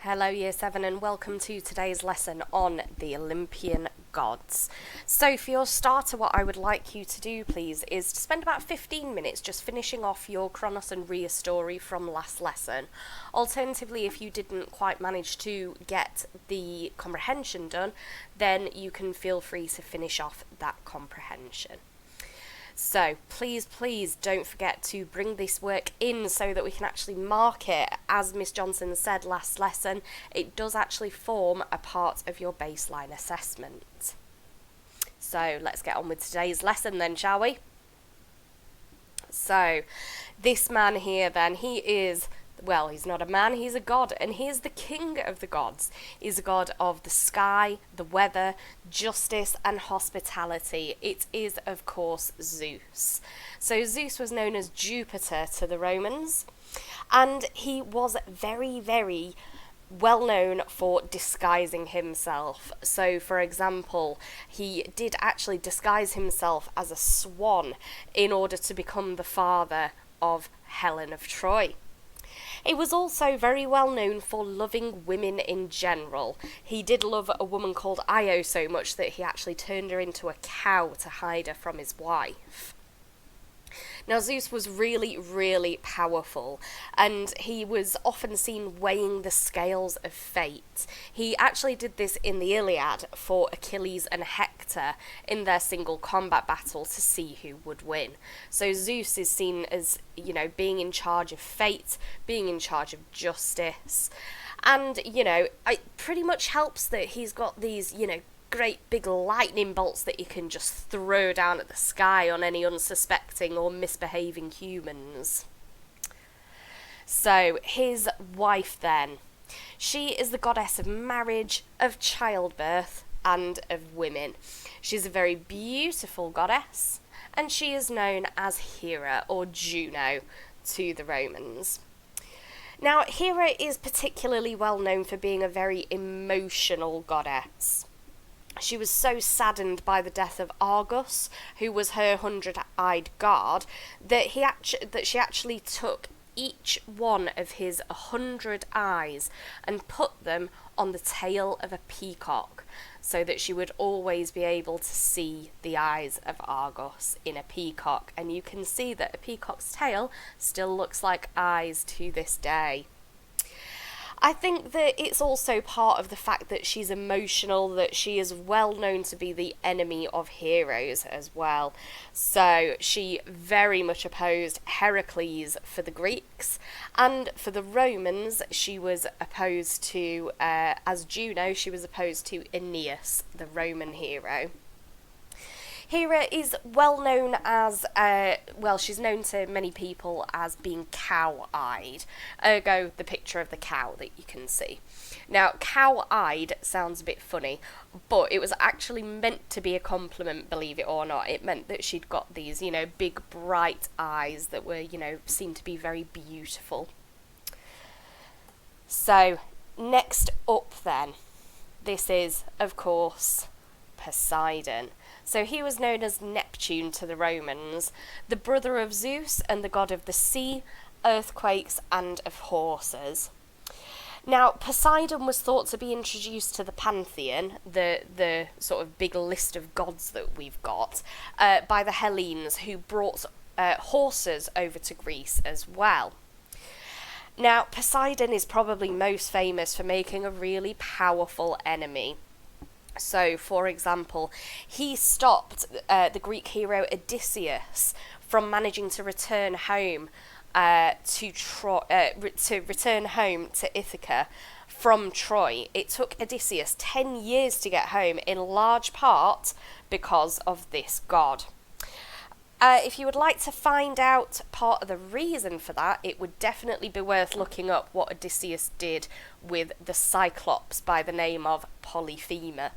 Hello Year 7 and welcome to today's lesson on the Olympian Gods. So for your starter, what I would like you to do please is to spend about 15 minutes just finishing off your Kronos and Rhea story from last lesson. Alternatively, if you didn't quite manage to get the comprehension done, then you can feel free to finish off that comprehension. So please don't forget to bring this work in so that we can actually mark it. As Miss Johnson said last lesson, it does actually form a part of your baseline assessment. So let's get on with today's lesson then, shall we? So this man here then, he is, well, he's not a man, he's a god, and he is the king of the gods. He's a god of the sky, the weather, justice, and hospitality. It is, of course, Zeus. So Zeus was known as Jupiter to the Romans, and he was very well known for disguising himself. So, for example, he did actually disguise himself as a swan in order to become the father of Helen of Troy. He was also very well known for loving women in general. He did love a woman called Io so much that he actually turned her into a cow to hide her from his wife. Now, Zeus was really powerful, and he was often seen weighing the scales of fate. He actually did this in the Iliad for Achilles and Hector in their single combat battle to see who would win. So Zeus is seen as, being in charge of fate, being in charge of justice, and, it pretty much helps that he's got these, great big lightning bolts that you can just throw down at the sky on any unsuspecting or misbehaving humans. So his wife then, she is the goddess of marriage, of childbirth, and of women. She's a very beautiful goddess, and she is known as Hera or Juno to the Romans. Now, Hera is particularly well known for being a very emotional goddess. She was so saddened by the death of Argus, who was her 100-eyed god, that she actually took each one of his 100 eyes and put them on the tail of a peacock, so that she would always be able to see the eyes of Argus in a peacock. And you can see that a peacock's tail still looks like eyes to this day. I think that it's also part of the fact that she's emotional, that she is well known to be the enemy of heroes as well. So she very much opposed Heracles for the Greeks, and for the Romans she was opposed to, as Juno, she was opposed to Aeneas, the Roman hero. Hera is well known as, she's known to many people as being cow-eyed, ergo the picture of the cow that you can see. Now, cow-eyed sounds a bit funny, but it was actually meant to be a compliment, believe it or not. It meant that she'd got these, big bright eyes that were, seemed to be very beautiful. So, next up then, this is, of course, Poseidon. So he was known as Neptune to the Romans, the brother of Zeus and the god of the sea, earthquakes, and of horses. Now, Poseidon was thought to be introduced to the pantheon, the sort of big list of gods that we've got, by the Hellenes, who brought horses over to Greece as well. Now, Poseidon is probably most famous for making a really powerful enemy. So, for example, he stopped the Greek hero Odysseus from managing to return home to return home to Ithaca from Troy. It took Odysseus 10 years to get home, in large part because of this god. If you would like to find out part of the reason for that, it would definitely be worth looking up what Odysseus did with the Cyclops by the name of Polyphemus.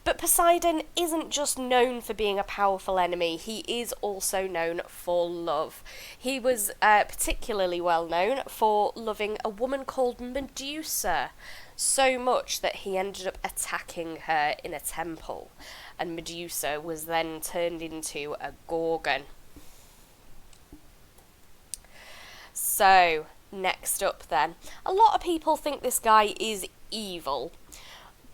But Poseidon isn't just known for being a powerful enemy, he is also known for love. He was particularly well known for loving a woman called Medusa, so much that he ended up attacking her in a temple, and Medusa was then turned into a Gorgon. So, next up then. A lot of people think this guy is evil,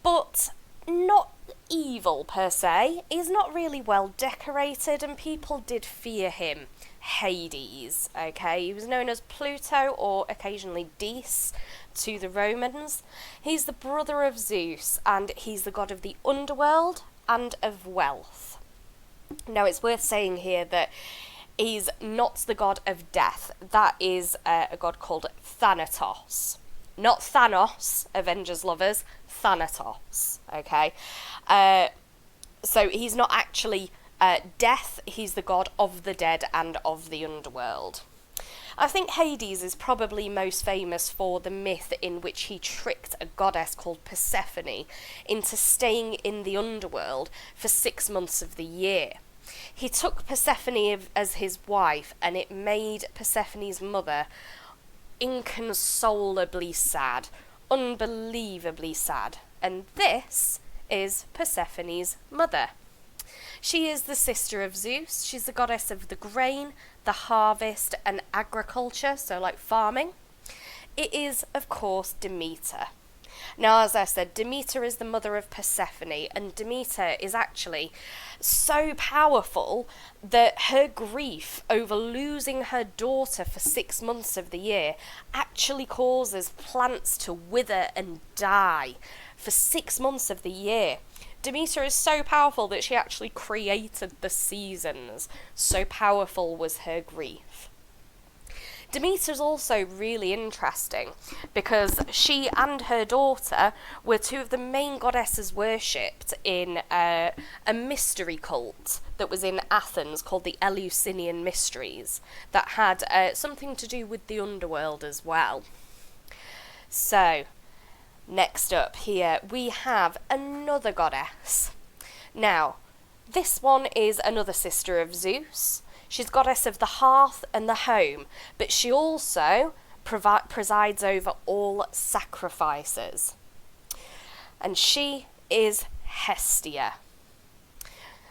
but not evil per se. He's not really well decorated, and people did fear him. Hades, okay? He was known as Pluto or occasionally Dis to the Romans. He's the brother of Zeus, and he's the god of the underworld and of wealth. Now, it's worth saying here that he's not the god of death. That is a god called Thanatos. Not Thanos, Avengers lovers, Thanatos, okay? So he's not actually death, he's the god of the dead and of the underworld. I think Hades is probably most famous for the myth in which he tricked a goddess called Persephone into staying in the underworld for 6 months of the year. He took Persephone as his wife, and it made Persephone's mother inconsolably sad, unbelievably sad. And this is Persephone's mother. She is the sister of Zeus. She's the goddess of the grain, the harvest, and agriculture, so like farming. It is, of course, Demeter. Now, as I said, Demeter is the mother of Persephone, and Demeter is actually so powerful that her grief over losing her daughter for 6 months of the year actually causes plants to wither and die for 6 months of the year. Demeter is so powerful that she actually created the seasons. So powerful was her grief. Demeter is also really interesting because she and her daughter were two of the main goddesses worshipped in a mystery cult that was in Athens called the Eleusinian Mysteries that had something to do with the underworld as well. So, next up here we have another goddess. Now, this one is another sister of Zeus. She's goddess of the hearth and the home, but she also presides over all sacrifices. And she is Hestia.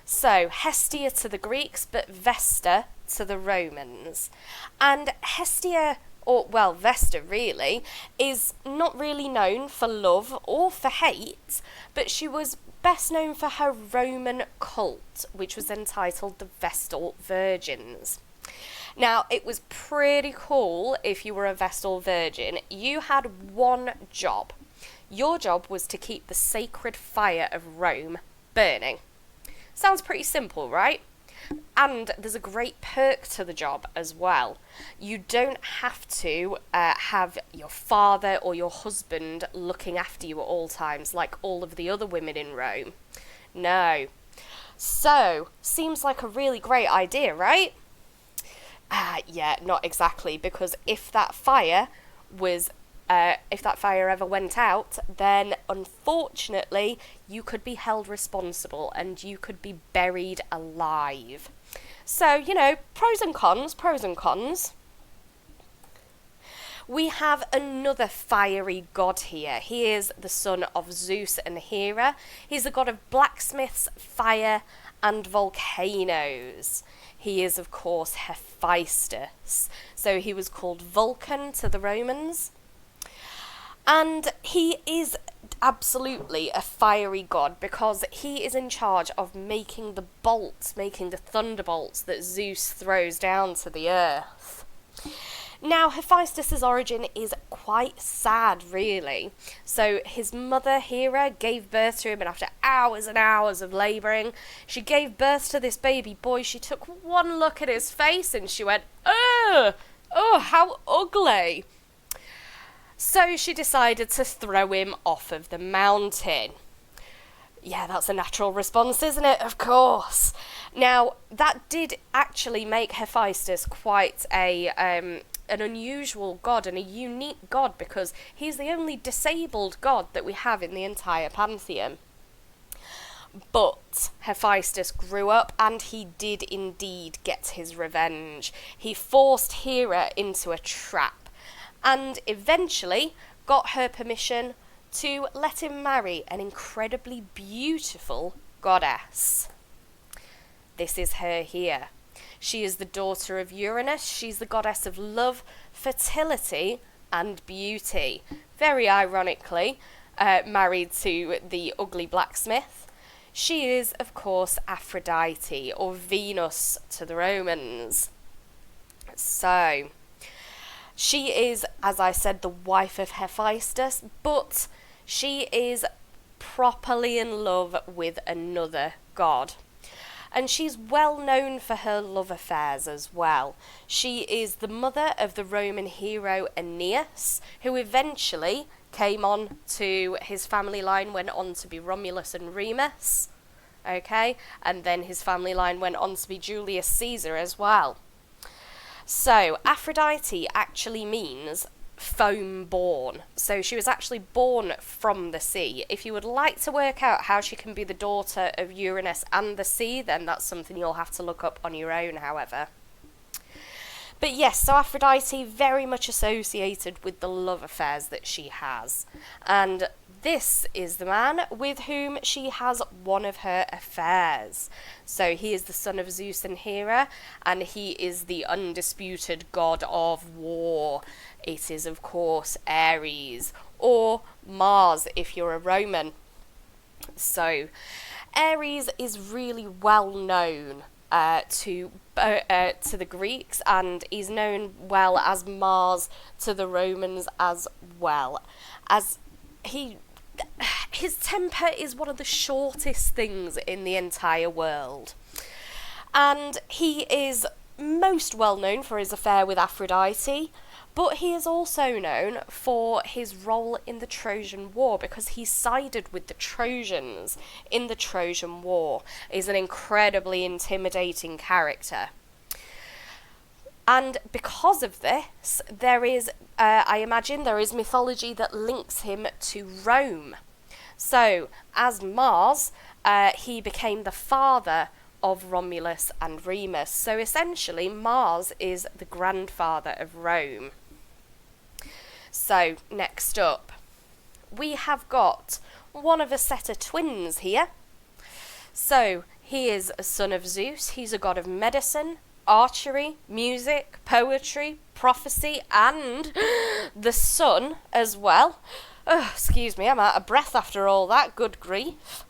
So, Hestia to the Greeks, but Vesta to the Romans. And Hestia, or well, Vesta really, is not really known for love or for hate, but she was best known for her Roman cult, which was entitled the Vestal Virgins. Now, it was pretty cool if you were a Vestal Virgin. You had one job. Your job was to keep the sacred fire of Rome burning. Sounds pretty simple, right? And there's a great perk to the job as well. You don't have to have your father or your husband looking after you at all times like all of the other women in Rome. No. So, seems like a really great idea, right? Yeah, not exactly, because if that fire ever went out, then unfortunately you could be held responsible and you could be buried alive. So, you know, pros and cons. We have another fiery god here. He is the son of Zeus and Hera. He's the god of blacksmiths, fire, and volcanoes. He is, of course, Hephaestus. So he was called Vulcan to the Romans. And he is absolutely a fiery god because he is in charge of making the bolts, making the thunderbolts that Zeus throws down to the earth. Now, Hephaestus' origin is quite sad, really. So his mother, Hera, gave birth to him, and after hours and hours of labouring, she gave birth to this baby boy. She took one look at his face and she went, "Oh, how ugly." So she decided to throw him off of the mountain. Yeah, that's a natural response, isn't it? Of course. Now, that did actually make Hephaestus quite an unusual god and a unique god because he's the only disabled god that we have in the entire pantheon. But Hephaestus grew up and he did indeed get his revenge. He forced Hera into a trap and eventually got her permission to let him marry an incredibly beautiful goddess. This is her here. She is the daughter of Uranus. She's the goddess of love, fertility, and beauty. Very ironically, married to the ugly blacksmith. She is, of course, Aphrodite, or Venus to the Romans. So, she is, as I said, the wife of Hephaestus, but she is properly in love with another god. And she's well known for her love affairs as well. She is the mother of the Roman hero Aeneas, who eventually came on to his family line, went on to be Romulus and Remus, okay? And then his family line went on to be Julius Caesar as well. So, Aphrodite actually means foam born. So she was actually born from the sea. If you would like to work out how she can be the daughter of Uranus and the sea, then that's something you'll have to look up on your own, however. But yes, so Aphrodite very much associated with the love affairs that she has. And this is the man with whom she has one of her affairs. So he is the son of Zeus and Hera, and he is the undisputed god of war. It is, of course, Ares, or Mars if you're a Roman. So, Ares is really well known to the Greeks, and is known well as Mars to the Romans as well. As his temper is one of the shortest things in the entire world. And he is most well known for his affair with Aphrodite, but he is also known for his role in the Trojan War, because he sided with the Trojans in the Trojan War. He's an incredibly intimidating character. And because of this, there is, I imagine, there is mythology that links him to Rome. So, as Mars, he became the father of Romulus and Remus. So essentially, Mars is the grandfather of Rome. So, next up, we have got one of a set of twins here. So, he is a son of Zeus. He's a god of medicine, archery, music, poetry, prophecy, and the sun as well. Oh, excuse me, I'm out of breath after all that, good grief.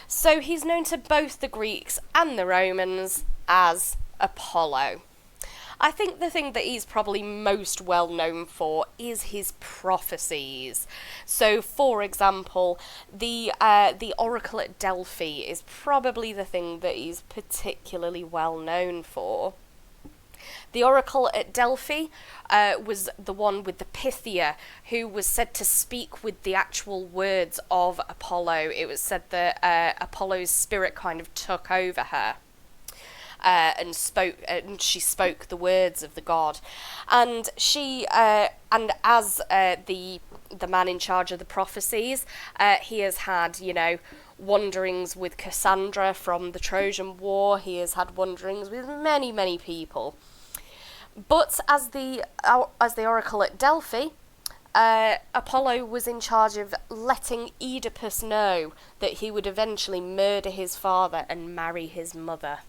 So he's known to both the Greeks and the Romans as Apollo. I think the thing that he's probably most well known for is his prophecies. So, for example, the oracle at Delphi is probably the thing that he's particularly well known for. The oracle at Delphi was the one with the Pythia, who was said to speak with the actual words of Apollo. It was said that Apollo's spirit kind of took over her. And she spoke the words of the god, and as the man in charge of the prophecies, he has had, wanderings with Cassandra from the Trojan War. He has had wanderings with many people. But as the oracle at Delphi, Apollo was in charge of letting Oedipus know that he would eventually murder his father and marry his mother.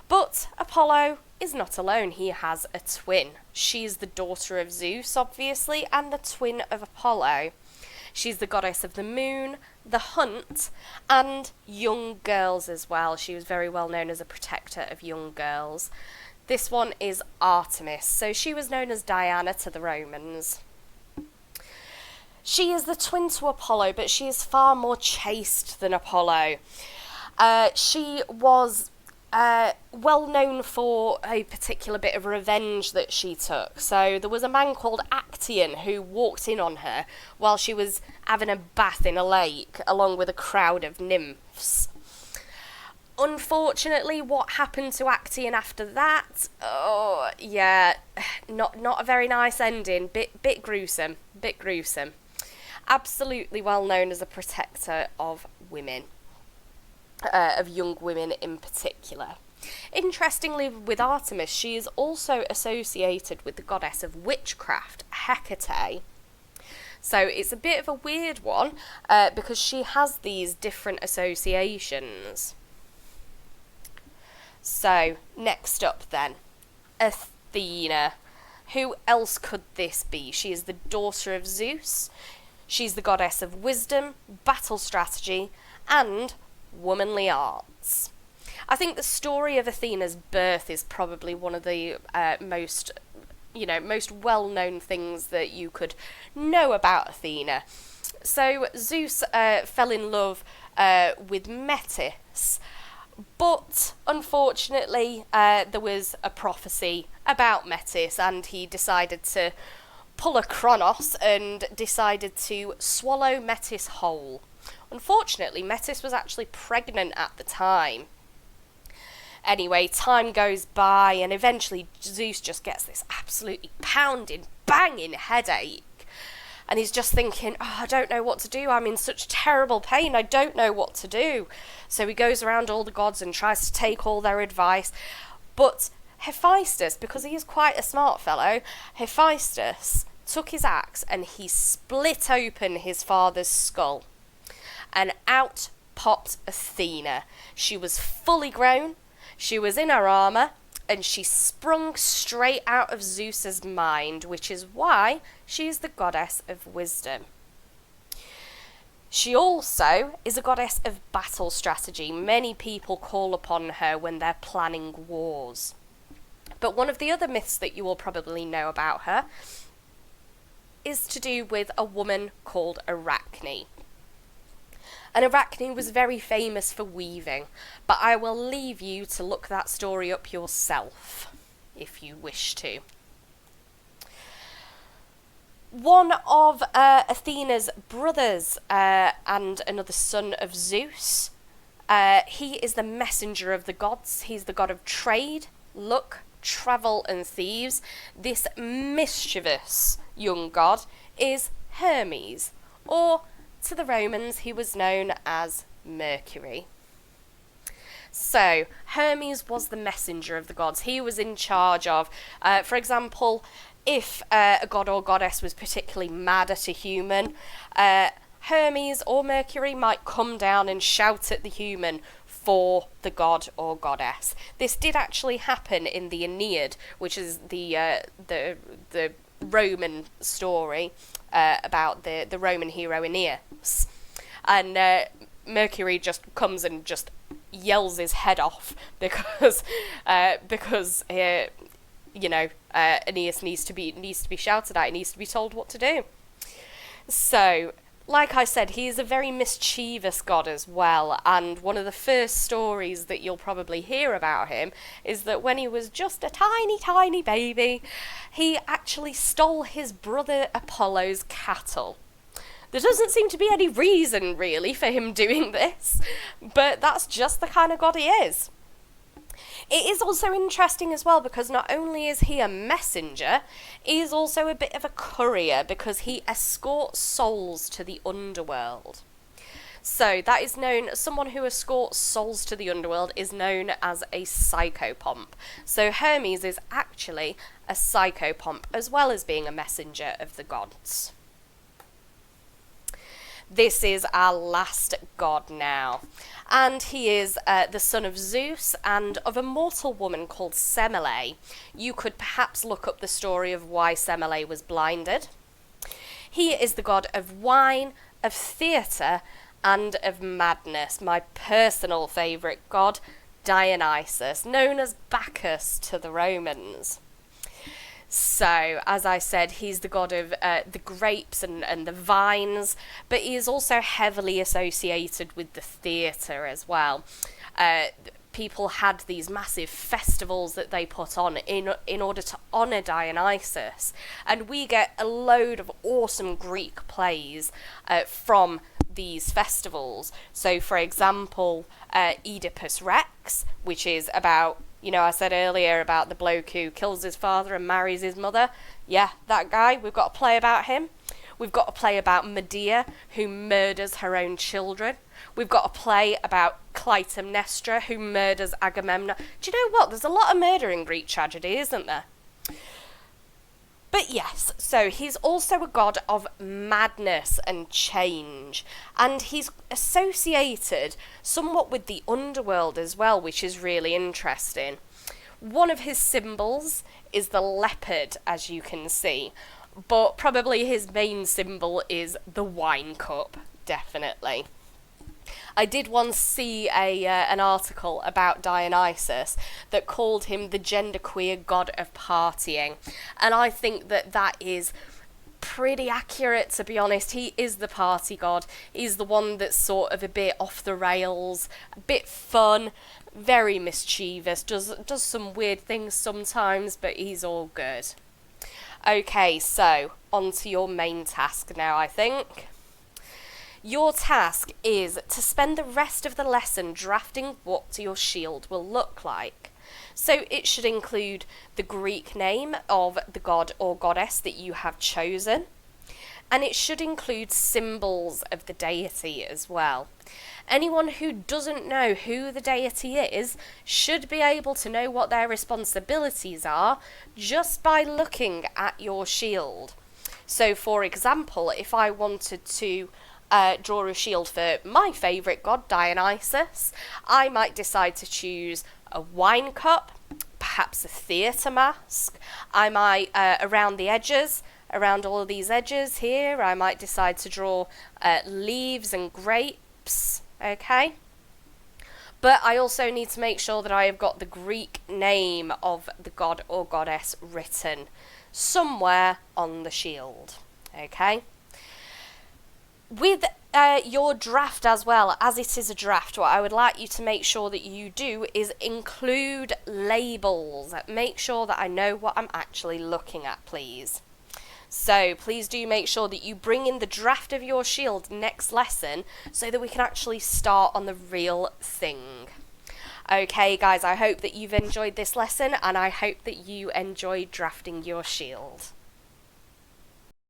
But Apollo is not alone. He has a twin. She's the daughter of Zeus, obviously, and the twin of Apollo. She's the goddess of the moon, the hunt, and young girls as well. She was very well known as a protector of young girls. This one is Artemis, so she was known as Diana to the Romans. She is the twin to Apollo, but she is far more chaste than Apollo. She was well known for a particular bit of revenge that she took. So there was a man called Actaeon who walked in on her while she was having a bath in a lake along with a crowd of nymphs. Unfortunately, what happened to Actaeon after that? Oh, yeah, not a very nice ending. Bit gruesome. Absolutely well known as a protector of women. Of young women in particular. Interestingly, with Artemis, she is also associated with the goddess of witchcraft, Hecate. So it's a bit of a weird one, because she has these different associations. So, next up then, Athena. Who else could this be? She is the daughter of Zeus. She's the goddess of wisdom, battle strategy, and womanly arts. I think the story of Athena's birth is probably one of the most well-known things that you could know about Athena. So Zeus fell in love with Metis, but unfortunately there was a prophecy about Metis, and he decided to pull a Kronos and decided to swallow Metis whole. Unfortunately, Metis was actually pregnant at the time. Anyway, time goes by, and eventually Zeus just gets this absolutely pounding, banging headache. And he's just thinking, I don't know what to do. I'm in such terrible pain. I don't know what to do. So he goes around all the gods and tries to take all their advice. But Hephaestus, because he is quite a smart fellow, Hephaestus took his axe and he split open his father's skull. And out popped Athena. She was fully grown. She was in her armour, and she sprung straight out of Zeus's mind, which is why she is the goddess of wisdom. She also is a goddess of battle strategy. Many people call upon her when they're planning wars. But one of the other myths that you will probably know about her is to do with a woman called Arachne. And Arachne was very famous for weaving, but I will leave you to look that story up yourself, if you wish to. One of Athena's brothers and another son of Zeus, he is the messenger of the gods. He's the god of trade, luck, travel and thieves. This mischievous young god is Hermes, or to the Romans, he was known as Mercury. So, Hermes was the messenger of the gods. He was in charge of, for example, if a god or goddess was particularly mad at a human, Hermes or Mercury might come down and shout at the human for the god or goddess. This did actually happen in the Aeneid, which is the Roman story about the Roman hero Aeneas, and Mercury just comes and just yells his head off because Aeneas needs to be shouted at. He needs to be told what to do. So, like I said, he is a very mischievous god as well, and one of the first stories that you'll probably hear about him is that when he was just a tiny, tiny baby, he actually stole his brother Apollo's cattle. There doesn't seem to be any reason, really, for him doing this, but that's just the kind of god he is. It is also interesting as well because not only is he a messenger, he is also a bit of a courier because he escorts souls to the underworld. So that is known, someone who escorts souls to the underworld is known as a psychopomp. So Hermes is actually a psychopomp as well as being a messenger of the gods. This is our last god now, and he is the son of Zeus and of a mortal woman called Semele. You could perhaps look up the story of why Semele was blinded. He is the god of wine, of theatre, and of madness. My personal favourite god, Dionysus, known as Bacchus to the Romans. So, as I said, he's the god of the grapes and the vines, but he is also heavily associated with the theatre as well. People had these massive festivals that they put on in order to honour Dionysus, and we get a load of awesome Greek plays from these festivals. So, for example, Oedipus Rex, which is about, I said earlier about the bloke who kills his father and marries his mother. Yeah, that guy. We've got a play about him. We've got a play about Medea, who murders her own children. We've got a play about Clytemnestra, who murders Agamemnon. Do you know what? There's a lot of murder in Greek tragedy, isn't there? But yes, so he's also a god of madness and change, and he's associated somewhat with the underworld as well, which is really interesting. One of his symbols is the leopard, as you can see, but probably his main symbol is the wine cup, definitely. I did once see an article about Dionysus that called him the genderqueer god of partying, and I think that that is pretty accurate, to be honest. He is the party god. He's the one that's sort of a bit off the rails, a bit fun, very mischievous, does some weird things sometimes, but he's all good. Okay, so on to your main task now, I think. Your task is to spend the rest of the lesson drafting what your shield will look like. So it should include the Greek name of the god or goddess that you have chosen, and it should include symbols of the deity as well. Anyone who doesn't know who the deity is should be able to know what their responsibilities are just by looking at your shield. So, for example, if I wanted to draw a shield for my favourite god, Dionysus, I might decide to choose a wine cup, perhaps a theatre mask. I might, around the edges, around all of these edges here, I might decide to draw leaves and grapes, okay? But I also need to make sure that I have got the Greek name of the god or goddess written somewhere on the shield, okay? With your draft as well, as it is a draft, what I would like you to make sure that you do is include labels. Make sure that I know what I'm actually looking at, please. So please do make sure that you bring in the draft of your shield next lesson so that we can actually start on the real thing. Okay guys, I hope that you've enjoyed this lesson, and I hope that you enjoyed drafting your shield.